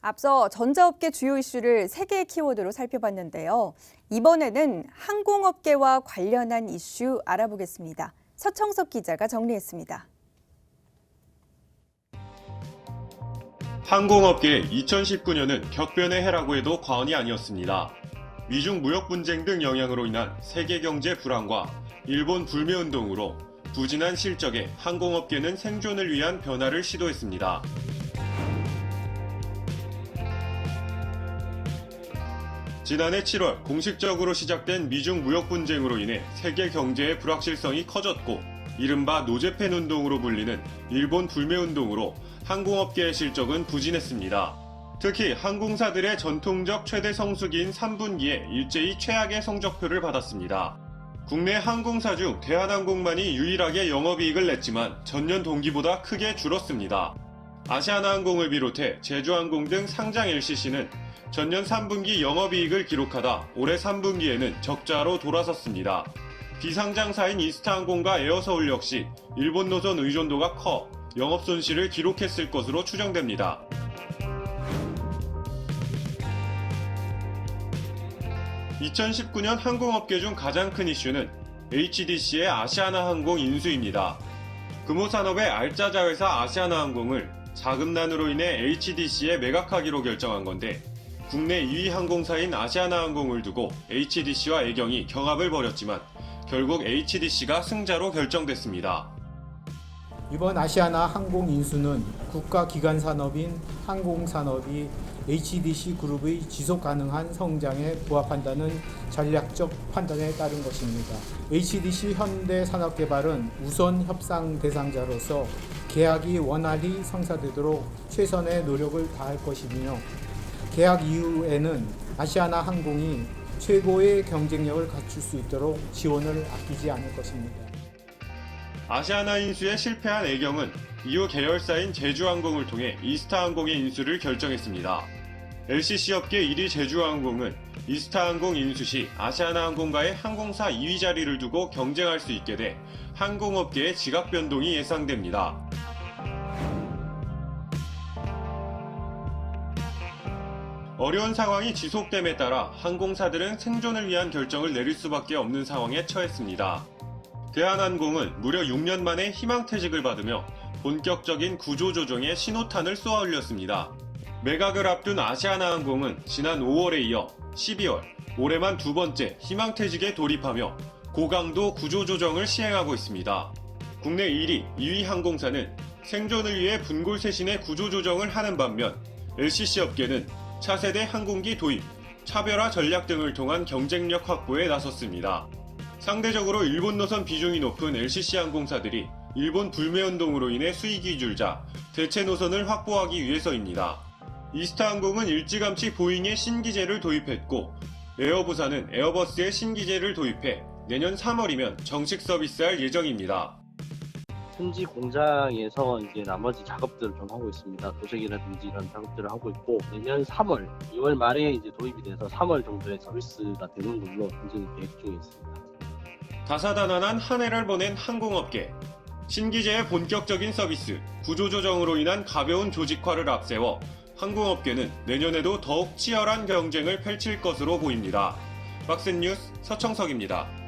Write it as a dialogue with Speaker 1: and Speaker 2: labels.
Speaker 1: 앞서 전자업계 주요 이슈를 3개의 키워드로 살펴봤는데요. 이번에는 항공업계와 관련한 이슈 알아보겠습니다. 서청석 기자가 정리했습니다.
Speaker 2: 항공업계 2019년은 격변의 해라고 해도 과언이 아니었습니다. 미중 무역 분쟁 등 영향으로 인한 세계 경제 불안과 일본 불매운동으로 부진한 실적에 항공업계는 생존을 위한 변화를 시도했습니다. 지난해 7월 공식적으로 시작된 미중 무역 분쟁으로 인해 세계 경제의 불확실성이 커졌고 이른바 노제팬 운동으로 불리는 일본 불매운동으로 항공업계의 실적은 부진했습니다. 특히 항공사들의 전통적 최대 성수기인 3분기에 일제히 최악의 성적표를 받았습니다. 국내 항공사 중 대한항공만이 유일하게 영업이익을 냈지만 전년 동기보다 크게 줄었습니다. 아시아나항공을 비롯해 제주항공 등 상장 LCC는 전년 3분기 영업이익을 기록하다 올해 3분기에는 적자로 돌아섰습니다. 비상장사인 이스타항공과 에어서울 역시 일본 노선 의존도가 커 영업손실을 기록했을 것으로 추정됩니다. (2019년) 항공업계 중 가장 큰 이슈는 HDC의 아시아나항공 인수입니다. 금호산업의 알짜자회사 아시아나항공을 자금난으로 인해 HDC에 매각하기로 결정한 건데 국내 2위 항공사인 아시아나항공을 두고 HDC와 애경이 경합을 벌였지만 결국 HDC가 승자로 결정됐습니다.
Speaker 3: 이번 아시아나 항공 인수는 국가기관 산업인 항공산업이 HDC 그룹의 지속 가능한 성장에 부합한다는 전략적 판단에 따른 것입니다. HDC 현대산업개발은 우선 협상 대상자로서 계약이 원활히 성사되도록 최선의 노력을 다할 것이며 계약 이후에는 아시아나 항공이 최고의 경쟁력을 갖출 수 있도록 지원을 아끼지 않을 것입니다.
Speaker 2: 아시아나 인수에 실패한 애경은 이후 계열사인 제주항공을 통해 이스타항공의 인수를 결정했습니다. LCC 업계 1위 제주항공은 이스타항공 인수 시 아시아나항공과의 항공사 2위 자리를 두고 경쟁할 수 있게 돼 항공업계의 지각 변동이 예상됩니다. 어려운 상황이 지속됨에 따라 항공사들은 생존을 위한 결정을 내릴 수밖에 없는 상황에 처했습니다. 대한항공은 무려 6년 만에 희망퇴직을 받으며 본격적인 구조조정에 신호탄을 쏘아 올렸습니다. 매각을 앞둔 아시아나항공은 지난 5월에 이어 12월, 올해만 두 번째 희망퇴직에 돌입하며 고강도 구조조정을 시행하고 있습니다. 국내 1위, 2위 항공사는 생존을 위해 분골쇄신의 구조조정을 하는 반면 LCC 업계는 차세대 항공기 도입, 차별화 전략 등을 통한 경쟁력 확보에 나섰습니다. 상대적으로 일본 노선 비중이 높은 LCC 항공사들이 일본 불매운동으로 인해 수익이 줄자 대체 노선을 확보하기 위해서입니다. 이스타항공은 일찌감치 보잉의 신기제를 도입했고 에어부산은 에어버스의 신기제를 도입해 내년 3월이면 정식 서비스할 예정입니다.
Speaker 4: 현지 공장에서 이제 나머지 작업들을 좀 하고 있습니다. 도색이라든지 이런 작업들을 하고 있고 내년 3월, 2월 말에 이제 도입이 돼서 3월 정도에 서비스가 되는 걸로 현재 계획 중에 있습니다.
Speaker 2: 다사다난한 한 해를 보낸 항공업계. 신기제의 본격적인 서비스, 구조조정으로 인한 가벼운 조직화를 앞세워 항공업계는 내년에도 더욱 치열한 경쟁을 펼칠 것으로 보입니다. 박스뉴스 서청석입니다.